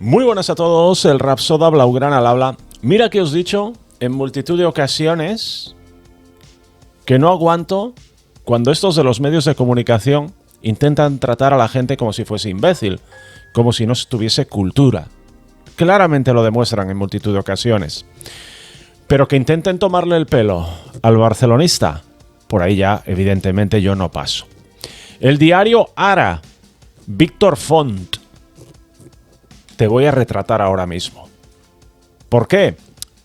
Muy buenas a todos, el Rapsoda Blaugrana al habla. Mira que os he dicho en multitud de ocasiones que no aguanto cuando estos de los medios de comunicación intentan tratar a la gente como si fuese imbécil, como si no tuviese cultura. Claramente lo demuestran en multitud de ocasiones. Pero que intenten tomarle el pelo al barcelonista, por ahí ya evidentemente yo no paso. El diario Ara, Víctor Font. Te voy a retratar ahora mismo. ¿Por qué?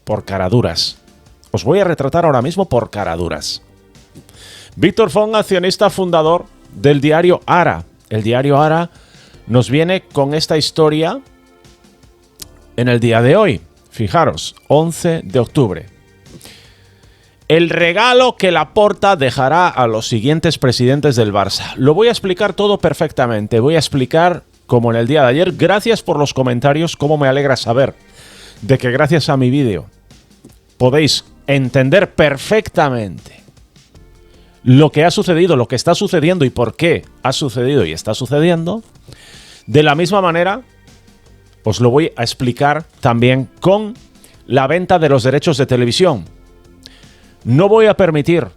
Por caraduras. Os voy a retratar ahora mismo por caraduras. Víctor Font, accionista fundador del diario Ara. El diario Ara nos viene con esta historia en el día de hoy. Fijaros, 11 de octubre. El regalo que Laporta dejará a los siguientes presidentes del Barça. Lo voy a explicar todo perfectamente. Voy a explicar, como en el día de ayer, gracias por los comentarios, cómo me alegra saber de que gracias a mi vídeo podéis entender perfectamente lo que ha sucedido, lo que está sucediendo y por qué ha sucedido y está sucediendo. De la misma manera, os lo voy a explicar también con la venta de los derechos de televisión. No voy a permitir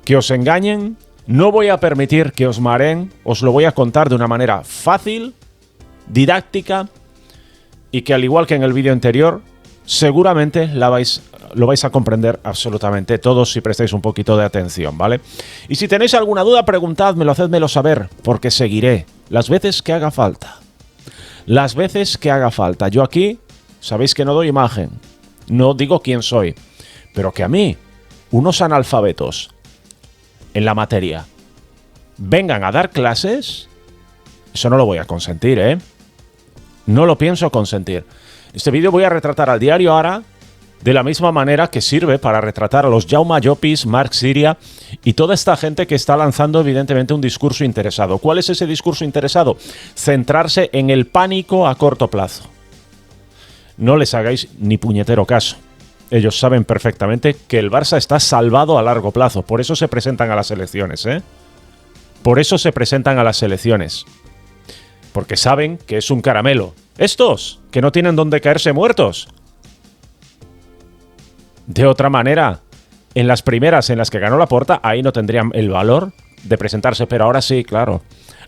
que os engañen, no voy a permitir que os mareen, os lo voy a contar de una manera fácil, didáctica y que, al igual que en el vídeo anterior, seguramente lo vais a comprender absolutamente todos si prestáis un poquito de atención, ¿vale? Y si tenéis alguna duda, preguntádmelo, hacedmelo saber, porque seguiré las veces que haga falta. Las veces que haga falta. Yo aquí, sabéis que no doy imagen, no digo quién soy, pero que a mí, unos analfabetos en la materia vengan a dar clases, eso no lo voy a consentir, ¿eh? No lo pienso consentir. Este vídeo voy a retratar al diario Ara de la misma manera que sirve para retratar a los Jaume Llopis, Marc Siria y toda esta gente que está lanzando evidentemente un discurso interesado. ¿Cuál es ese discurso interesado? Centrarse en el pánico a corto plazo. No les hagáis ni puñetero caso. Ellos saben perfectamente que el Barça está salvado a largo plazo. Por eso se presentan a las elecciones, ¿eh? Por eso se presentan a las elecciones. Porque saben que es un caramelo. Estos, que no tienen dónde caerse muertos. De otra manera, en las primeras en las que ganó Laporta, ahí no tendrían el valor de presentarse. Pero ahora sí, claro.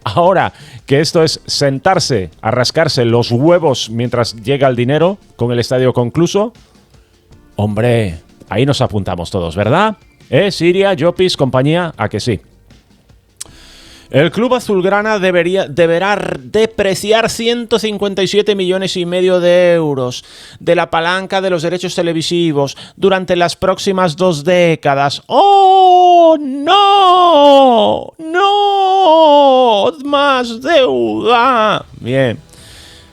Ahora que esto es sentarse a rascarse los huevos mientras llega el dinero con el estadio concluso, hombre, ahí nos apuntamos todos, ¿verdad? Siria, Llopis, compañía, ¿a que sí? El club azulgrana deberá depreciar 157,5 millones de euros de la palanca de los derechos televisivos durante las próximas 2 décadas. ¡Oh, no! ¡No! ¡Más deuda! Bien.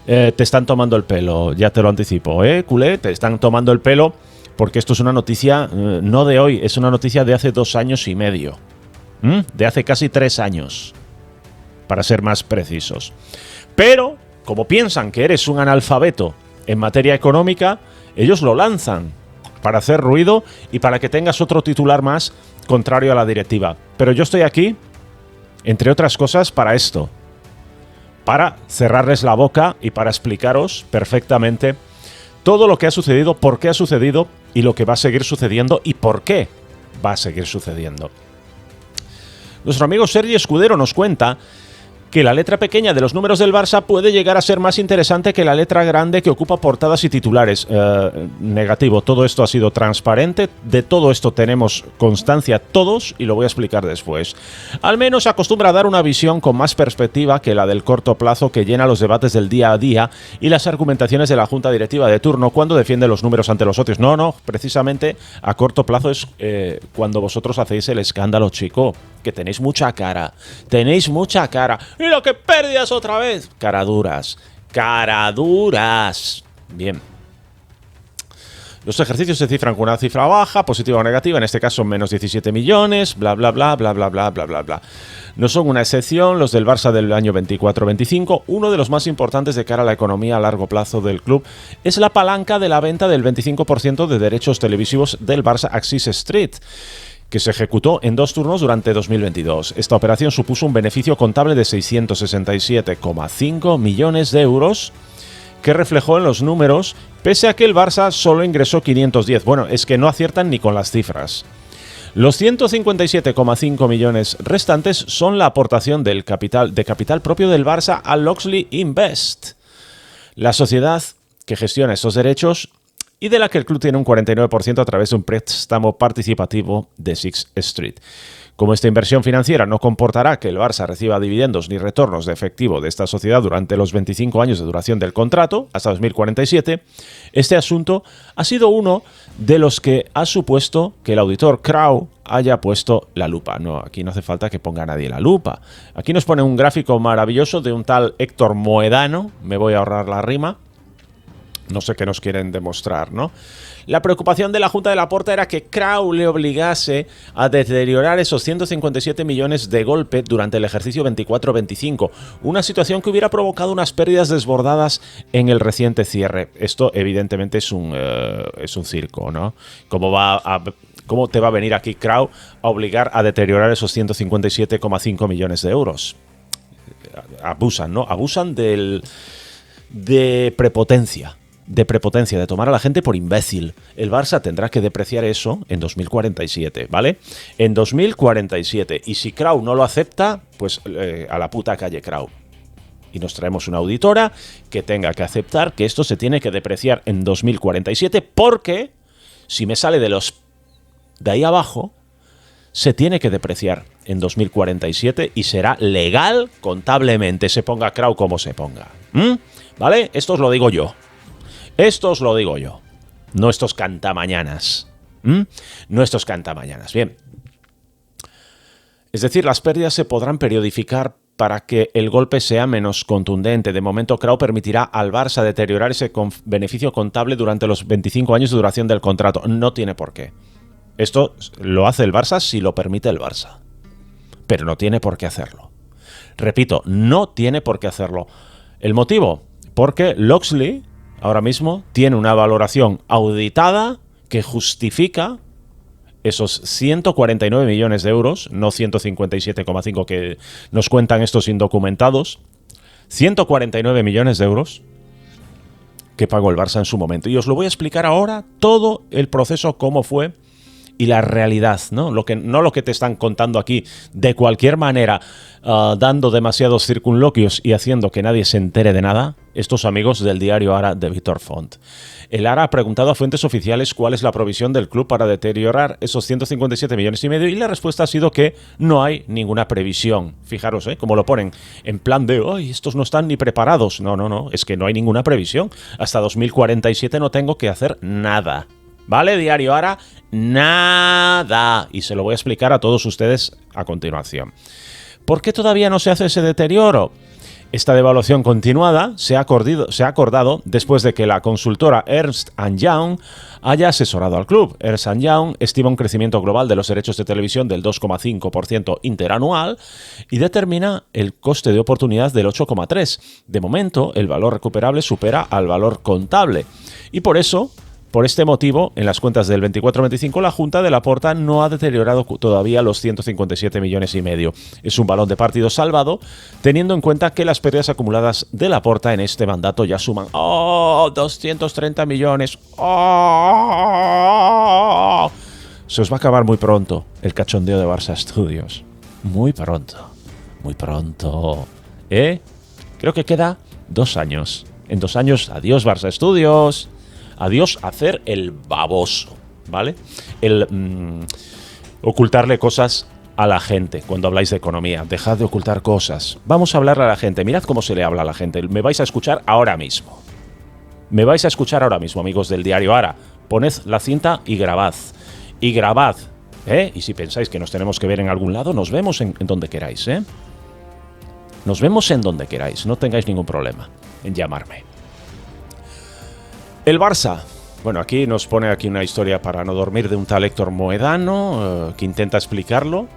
Te están tomando el pelo, ya te lo anticipo, culé, te están tomando el pelo porque esto es una noticia no de hoy, es una noticia de hace 2 años y medio. De hace casi 3 años, para ser más precisos. Pero, como piensan que eres un analfabeto en materia económica, ellos lo lanzan para hacer ruido y para que tengas otro titular más contrario a la directiva. Pero yo estoy aquí, entre otras cosas, para esto. Para cerrarles la boca y para explicaros perfectamente todo lo que ha sucedido, por qué ha sucedido y lo que va a seguir sucediendo y por qué va a seguir sucediendo. Nuestro amigo Sergi Escudero nos cuenta que la letra pequeña de los números del Barça puede llegar a ser más interesante que la letra grande que ocupa portadas y titulares. Negativo, todo esto ha sido transparente, de todo esto tenemos constancia todos y lo voy a explicar después. Al menos acostumbra a dar una visión con más perspectiva que la del corto plazo que llena los debates del día a día y las argumentaciones de la junta directiva de turno cuando defiende los números ante los socios. No, precisamente a corto plazo es cuando vosotros hacéis el escándalo, chico, que tenéis mucha cara, ¡Mira qué pérdidas otra vez! Caraduras. Bien. Los ejercicios se cifran con una cifra baja, positiva o negativa, en este caso menos 17 millones, bla, bla, bla, bla, bla, bla, bla, bla, bla. No son una excepción los del Barça del año 24-25. Uno de los más importantes de cara a la economía a largo plazo del club es la palanca de la venta del 25% de derechos televisivos del Barça Axis Street, que se ejecutó en 2 turnos durante 2022. Esta operación supuso un beneficio contable de 667,5 millones de euros que reflejó en los números, pese a que el Barça solo ingresó 510. Bueno, es que no aciertan ni con las cifras. Los 157,5 millones restantes son la aportación de capital propio del Barça a Loxley Invest, la sociedad que gestiona estos derechos y de la que el club tiene un 49% a través de un préstamo participativo de Sixth Street. Como esta inversión financiera no comportará que el Barça reciba dividendos ni retornos de efectivo de esta sociedad durante los 25 años de duración del contrato, hasta 2047, este asunto ha sido uno de los que ha supuesto que el auditor Crowe haya puesto la lupa. No, aquí no hace falta que ponga nadie la lupa. Aquí nos pone un gráfico maravilloso de un tal Héctor Moedano, me voy a ahorrar la rima. No sé qué nos quieren demostrar, ¿no? La preocupación de la Junta de Laporta era que Crowe le obligase a deteriorar esos 157 millones de golpe durante el ejercicio 24-25, una situación que hubiera provocado unas pérdidas desbordadas en el reciente cierre. Esto evidentemente es un circo, ¿no? ¿Cómo te va a venir aquí Crowe a obligar a deteriorar esos 157,5 millones de euros? Abusan, ¿no? Abusan de prepotencia. De tomar a la gente por imbécil. El Barça tendrá que depreciar eso en 2047, ¿vale? En 2047. Y si Crowe no lo acepta, pues a la puta calle Crowe. Y nos traemos una auditora que tenga que aceptar que esto se tiene que depreciar en 2047 porque si me sale de ahí abajo, se tiene que depreciar en 2047 y será legal contablemente, se ponga Crowe como se ponga. ¿Vale? Esto os lo digo yo. No estos cantamañanas. No estos cantamañanas. Bien. Es decir, las pérdidas se podrán periodificar para que el golpe sea menos contundente. De momento, Crowe permitirá al Barça deteriorar ese beneficio contable durante los 25 años de duración del contrato. No tiene por qué. Esto lo hace el Barça si lo permite el Barça. Pero no tiene por qué hacerlo. Repito, no tiene por qué hacerlo. ¿El motivo? Porque Loxley ahora mismo tiene una valoración auditada que justifica esos 149 millones de euros, no 157,5 que nos cuentan estos indocumentados, 149 millones de euros que pagó el Barça en su momento. Y os lo voy a explicar ahora todo el proceso, cómo fue y la realidad, ¿no? Lo que te están contando aquí de cualquier manera, dando demasiados circunloquios y haciendo que nadie se entere de nada, estos amigos del diario Ara de Víctor Font. El Ara ha preguntado a fuentes oficiales cuál es la provisión del club para deteriorar esos 157 millones y medio y la respuesta ha sido que no hay ninguna previsión. Fijaros, como lo ponen, en plan de, ¡ay, estos no están ni preparados! No, es que no hay ninguna previsión. Hasta 2047 no tengo que hacer nada. ¿Vale, diario Ara? Nada. Y se lo voy a explicar a todos ustedes a continuación. ¿Por qué todavía no se hace ese deterioro? Esta devaluación continuada se ha acordado después de que la consultora Ernst & Young haya asesorado al club. Ernst & Young estima un crecimiento global de los derechos de televisión del 2,5% interanual y determina el coste de oportunidad del 8,3%. De momento, el valor recuperable supera al valor contable. Y por este motivo, en las cuentas del 24-25, la Junta de Laporta no ha deteriorado todavía los 157 millones y medio. Es un balón de partido salvado, teniendo en cuenta que las pérdidas acumuladas de Laporta en este mandato ya suman 230 millones. Se os va a acabar muy pronto el cachondeo de Barça Studios. Muy pronto. Creo que queda 2 años. En 2 años, adiós Barça Studios. Adiós hacer el baboso, ¿vale? Ocultarle cosas a la gente cuando habláis de economía. Dejad de ocultar cosas. Vamos a hablarle a la gente. Mirad cómo se le habla a la gente. Me vais a escuchar ahora mismo. Amigos del diario Ara. Poned la cinta y grabad. Y si pensáis que nos tenemos que ver en algún lado, nos vemos en donde queráis, Nos vemos en donde queráis. No tengáis ningún problema en llamarme. El Barça. Bueno, aquí nos pone una historia para no dormir de un tal Héctor Moedano que intenta explicarlo.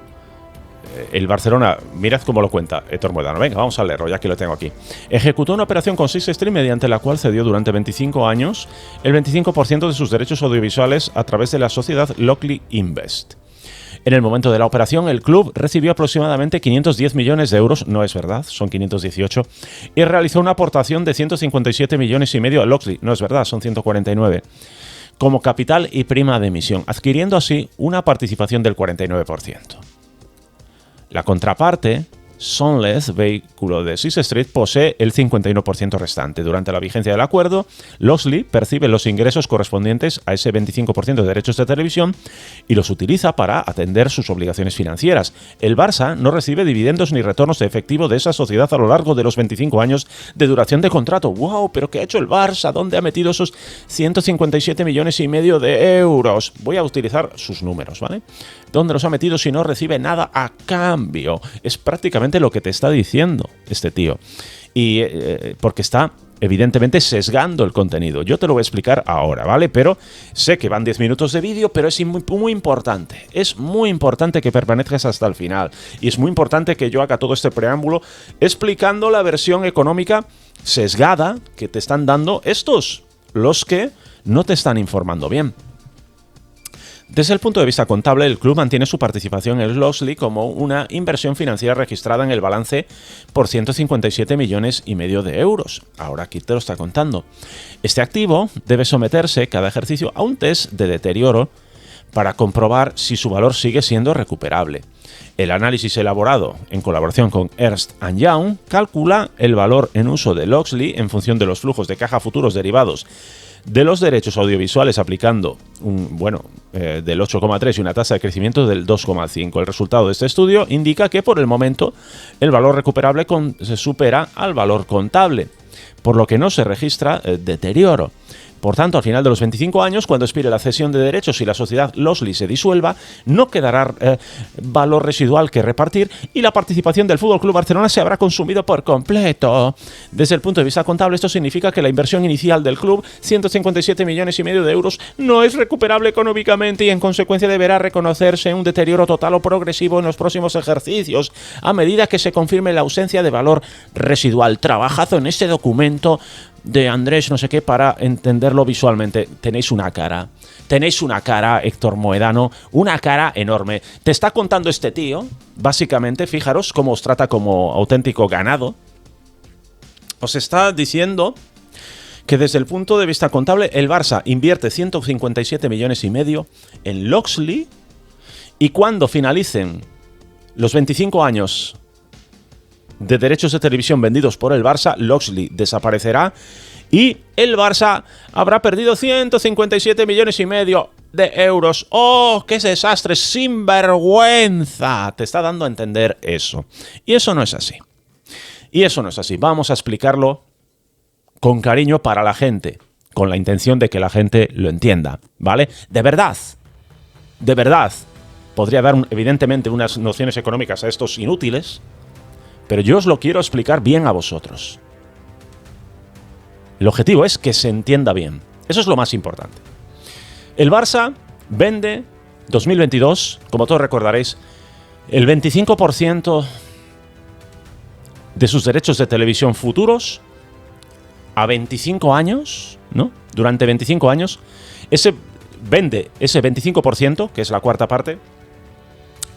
El Barcelona, mirad cómo lo cuenta Héctor Moedano. Venga, vamos a leerlo, ya que lo tengo aquí. Ejecutó una operación con Sixth Street mediante la cual cedió durante 25 años el 25% de sus derechos audiovisuales a través de la sociedad Loxley Invest. En el momento de la operación, el club recibió aproximadamente 510 millones de euros, no es verdad, son 518, y realizó una aportación de 157 millones y medio a Loxley, no es verdad, son 149, como capital y prima de emisión, adquiriendo así una participación del 49%. La contraparte, Sonless, vehículo de Sixth Street, posee el 51% restante. Durante la vigencia del acuerdo, Loxley percibe los ingresos correspondientes a ese 25% de derechos de televisión y los utiliza para atender sus obligaciones financieras. El Barça no recibe dividendos ni retornos de efectivo de esa sociedad a lo largo de los 25 años de duración de contrato. ¡Wow! ¿Pero qué ha hecho el Barça? ¿Dónde ha metido esos 157 millones y medio de euros? Voy a utilizar sus números, ¿vale? ¿Dónde los ha metido si no recibe nada a cambio? Es prácticamente lo que te está diciendo este tío. Y porque está evidentemente sesgando el contenido. Yo te lo voy a explicar ahora, ¿vale? Pero sé que van 10 minutos de vídeo, pero es muy importante. Es muy importante que permanezcas hasta el final. Y es muy importante que yo haga todo este preámbulo explicando la versión económica sesgada que te están dando estos, los que no te están informando bien. Desde el punto de vista contable, el club mantiene su participación en Loxley como una inversión financiera registrada en el balance por 157 millones y medio de euros. Ahora aquí te lo está contando. Este activo debe someterse cada ejercicio a un test de deterioro para comprobar si su valor sigue siendo recuperable. El análisis elaborado en colaboración con Ernst & Young calcula el valor en uso de Loxley en función de los flujos de caja futuros derivados de los derechos audiovisuales, aplicando del 8,3 y una tasa de crecimiento del 2,5. El resultado de este estudio indica que por el momento el valor recuperable se supera al valor contable, por lo que no se registra deterioro. Por tanto, al final de los 25 años, cuando expire la cesión de derechos y la sociedad Loxley se disuelva, no quedará valor residual que repartir y la participación del FC Barcelona se habrá consumido por completo. Desde el punto de vista contable, esto significa que la inversión inicial del club, 157 millones y medio de euros, no es recuperable económicamente y en consecuencia deberá reconocerse un deterioro total o progresivo en los próximos ejercicios, a medida que se confirme la ausencia de valor residual. Trabajazo en este documento de Andrés no sé qué para entenderlo visualmente. Tenéis una cara, Héctor Moedano, una cara enorme. Te está contando este tío, básicamente, fijaros cómo os trata como auténtico ganado. Os está diciendo que desde el punto de vista contable el Barça invierte 157 millones y medio en Loxley y cuando finalicen los 25 años de derechos de televisión vendidos por el Barça, Loxley desaparecerá y el Barça habrá perdido 157 millones y medio de euros. ¡Oh, qué desastre! ¡Sinvergüenza! Te está dando a entender eso. Y eso no es así. Vamos a explicarlo con cariño para la gente, con la intención de que la gente lo entienda, ¿vale? De verdad. Podría dar, evidentemente, unas nociones económicas a estos inútiles, pero yo os lo quiero explicar bien a vosotros. El objetivo es que se entienda bien. Eso es lo más importante. El Barça vende 2022, como todos recordaréis, el 25% de sus derechos de televisión futuros a 25 años, ¿no? Durante 25 años, vende ese 25%, que es la cuarta parte,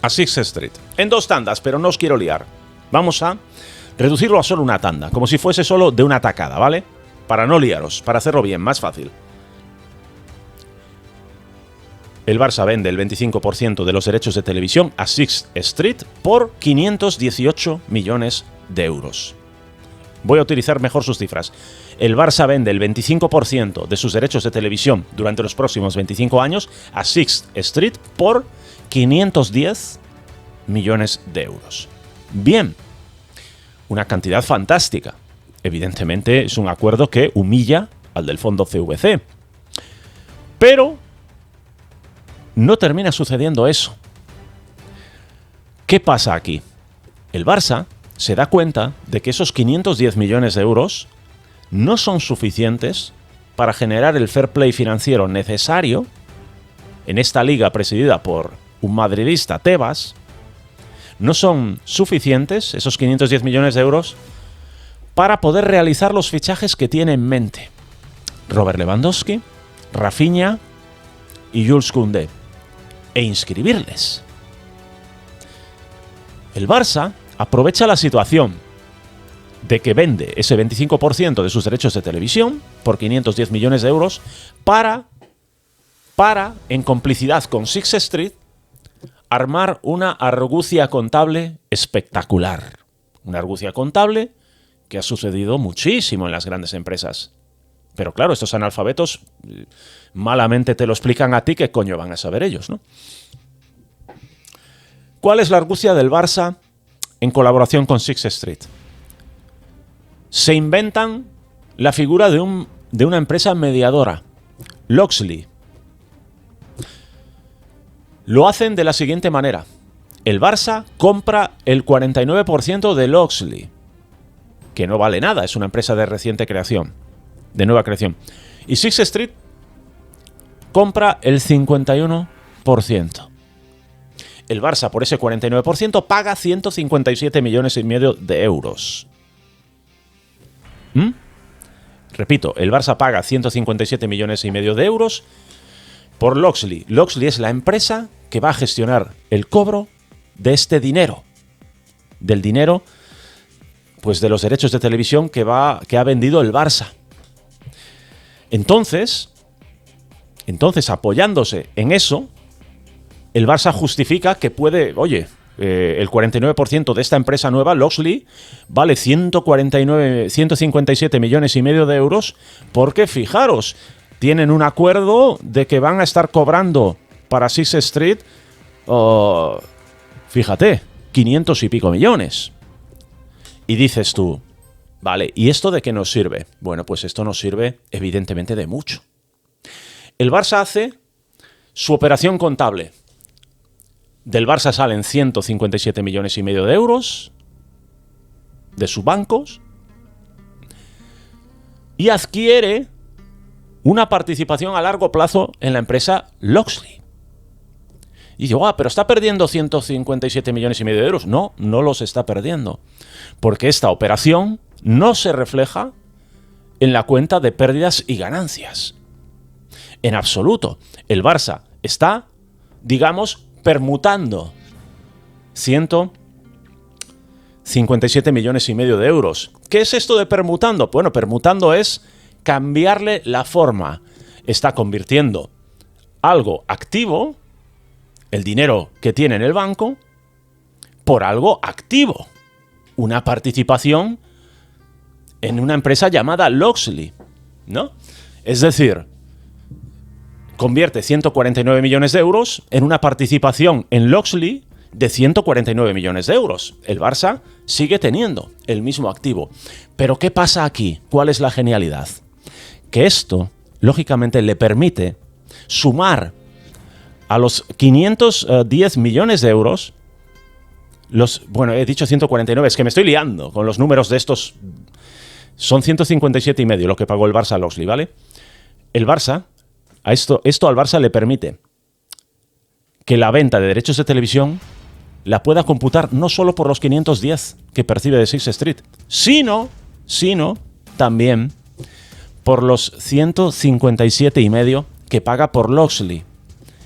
a Sixth Street. En 2 tandas, pero no os quiero liar. Vamos a reducirlo a solo una tanda, como si fuese solo de una tacada, ¿vale? Para no liaros, para hacerlo bien, más fácil. El Barça vende el 25% de los derechos de televisión a Sixth Street por 518 millones de euros. Voy a utilizar mejor sus cifras. El Barça vende el 25% de sus derechos de televisión durante los próximos 25 años a Sixth Street por 510 millones de euros. Bien, una cantidad fantástica. Evidentemente es un acuerdo que humilla al del fondo CVC. Pero no termina sucediendo eso. ¿Qué pasa aquí? El Barça se da cuenta de que esos 510 millones de euros no son suficientes para generar el fair play financiero necesario en esta liga presidida por un madridista, Tebas. No son suficientes esos 510 millones de euros para poder realizar los fichajes que tiene en mente Robert Lewandowski, Rafinha y Jules Koundé, e inscribirles. El Barça aprovecha la situación de que vende ese 25% de sus derechos de televisión por 510 millones de euros para, en complicidad con Sixth Street, armar una argucia contable espectacular. Una argucia contable que ha sucedido muchísimo en las grandes empresas. Pero claro, estos analfabetos malamente te lo explican a ti, ¿qué coño van a saber ellos, no? ¿Cuál es la argucia del Barça en colaboración con Sixth Street? Se inventan la figura de una empresa mediadora, Loxley. Lo hacen de la siguiente manera. El Barça compra el 49% de Loxley, que no vale nada, es una empresa de reciente creación, de nueva creación. Y Sixth Street compra el 51%. El Barça, por ese 49%, paga 157 millones y medio de euros. Repito, el Barça paga 157 millones y medio de euros por Loxley. Loxley es la empresa que va a gestionar el cobro de este dinero. Del dinero, pues de los derechos de televisión que ha vendido el Barça. Entonces, apoyándose en eso, el Barça justifica que puede, oye, el 49% de esta empresa nueva, Loxley, vale 157 millones y medio de euros porque, fijaros, tienen un acuerdo de que van a estar cobrando para Sixth Street, fíjate, 500 y pico millones. Y dices tú, vale, ¿y esto de qué nos sirve? Bueno, pues esto nos sirve evidentemente de mucho. El Barça hace su operación contable. Del Barça salen 157 millones y medio de euros de sus bancos y adquiere una participación a largo plazo en la empresa Loxley. Y digo, pero está perdiendo 157 millones y medio de euros. No, no los está perdiendo, porque esta operación no se refleja en la cuenta de pérdidas y ganancias. En absoluto. El Barça está, digamos, permutando 157 millones y medio de euros. ¿Qué es esto de permutando? Bueno, permutando es cambiarle la forma. Está convirtiendo algo activo, el dinero que tiene en el banco, por algo activo. Una participación en una empresa llamada Loxley, ¿no? Es decir, convierte 149 millones de euros en una participación en Loxley de 149 millones de euros. El Barça sigue teniendo el mismo activo. Pero ¿qué pasa aquí? ¿Cuál es la genialidad? Que esto, lógicamente, le permite sumar a los 510 millones de euros, bueno, he dicho 149, es que me estoy liando con los números de estos. Son 157 y medio lo que pagó el Barça a Loxley, ¿vale? El Barça, esto al Barça le permite que la venta de derechos de televisión la pueda computar no solo por los 510 que percibe de Sixth Street, sino también por los 157 y medio que paga por Loxley.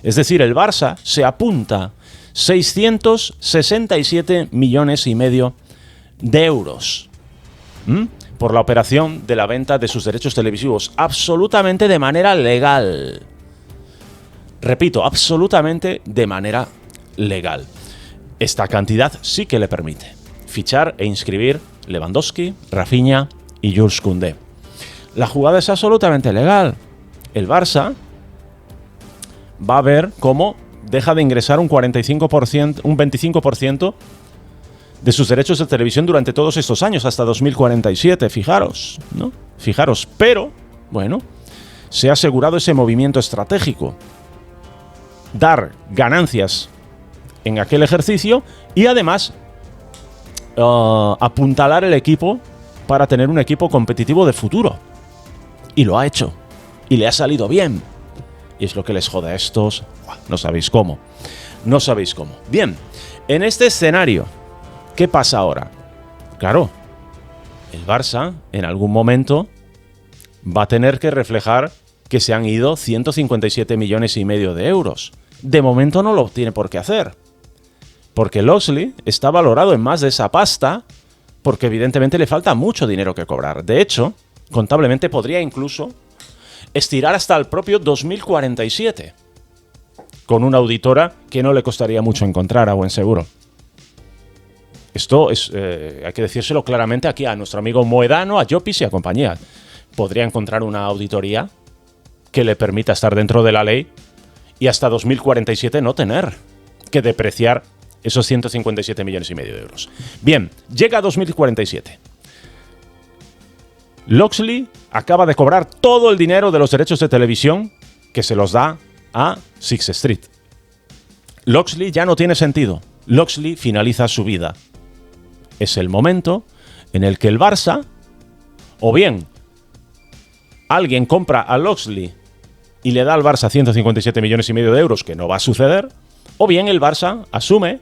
Es decir, el Barça se apunta 667 millones y medio de euros por la operación de la venta de sus derechos televisivos, absolutamente de manera legal. Repito, absolutamente de manera legal. Esta cantidad sí que le permite fichar e inscribir Lewandowski, Rafinha y Jules Koundé. La jugada es absolutamente legal. El Barça va a ver cómo deja de ingresar un 25% de sus derechos de televisión durante todos estos años, hasta 2047, fijaros, ¿no? Fijaros, pero, bueno, se ha asegurado ese movimiento estratégico. Dar ganancias en aquel ejercicio y además apuntalar el equipo para tener un equipo competitivo de futuro. Y lo ha hecho. Y le ha salido bien. Y es lo que les jode a estos. No sabéis cómo. No sabéis cómo. Bien, en este escenario, ¿qué pasa ahora? Claro, el Barça en algún momento va a tener que reflejar que se han ido 157 millones y medio de euros. De momento no lo tiene por qué hacer. Porque Loxley está valorado en más de esa pasta porque evidentemente le falta mucho dinero que cobrar. De hecho, contablemente podría incluso estirar hasta el propio 2047 con una auditora que no le costaría mucho encontrar a buen seguro. Esto es, hay que decírselo claramente aquí a nuestro amigo Moedano, a Llopis y a compañía. Podría encontrar una auditoría que le permita estar dentro de la ley y hasta 2047 no tener que depreciar esos 157 millones y medio de euros. Bien, llega a 2047. Loxley acaba de cobrar todo el dinero de los derechos de televisión que se los da a Sixth Street. Loxley ya no tiene sentido. Loxley finaliza su vida. Es el momento en el que el Barça, o bien alguien compra a Loxley y le da al Barça 157 millones y medio de euros, que no va a suceder, o bien el Barça asume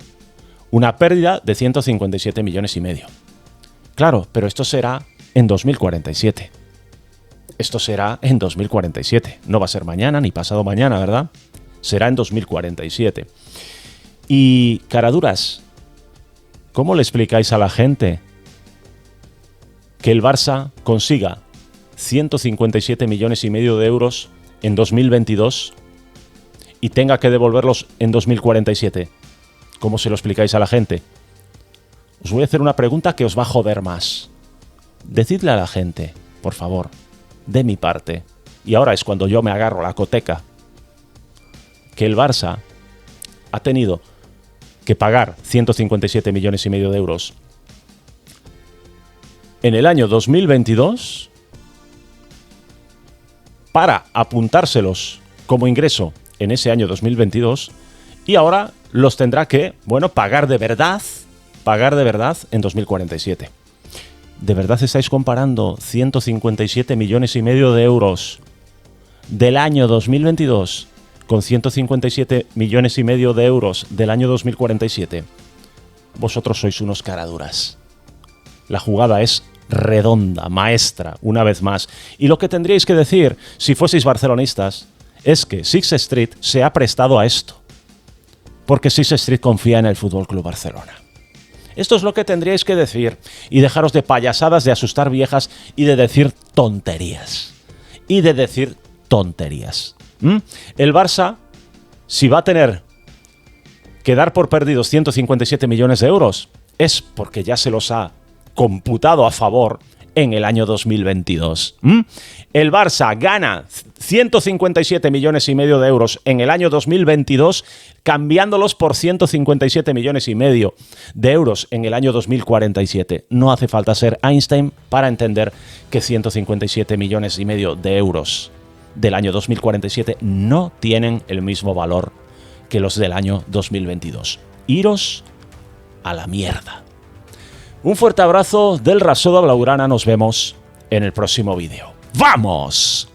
una pérdida de 157 millones y medio. Claro, pero esto será en 2047. Esto será en 2047. No va a ser mañana ni pasado mañana, ¿verdad? Será en 2047. Y, caraduras, ¿cómo le explicáis a la gente que el Barça consiga 157 millones y medio de euros en 2022 y tenga que devolverlos en 2047? ¿Cómo se lo explicáis a la gente? Os voy a hacer una pregunta que os va a joder más. Decidle a la gente, por favor, de mi parte, y ahora es cuando yo me agarro la coteca, que el Barça ha tenido que pagar 157 millones y medio de euros en el año 2022 para apuntárselos como ingreso en ese año 2022 y ahora los tendrá que, pagar de verdad en 2047. ¿De verdad estáis comparando 157 millones y medio de euros del año 2022 con 157 millones y medio de euros del año 2047? Vosotros sois unos caraduras. La jugada es redonda, maestra, una vez más. Y lo que tendríais que decir, si fueseis barcelonistas, es que Sixth Street se ha prestado a esto. Porque Sixth Street confía en el Fútbol Club Barcelona. Esto es lo que tendríais que decir y dejaros de payasadas, de asustar viejas y de decir tonterías. El Barça, si va a tener que dar por perdidos 157 millones de euros, es porque ya se los ha computado a favor en el año 2022. El Barça gana 157 millones y medio de euros en el año 2022, cambiándolos por 157 millones y medio de euros en el año 2047. No hace falta ser Einstein para entender que 157 millones y medio de euros del año 2047 no tienen el mismo valor que los del año 2022. Iros a la mierda. Un fuerte abrazo del Rapsoda Blaugrana. Nos vemos en el próximo vídeo. ¡Vamos!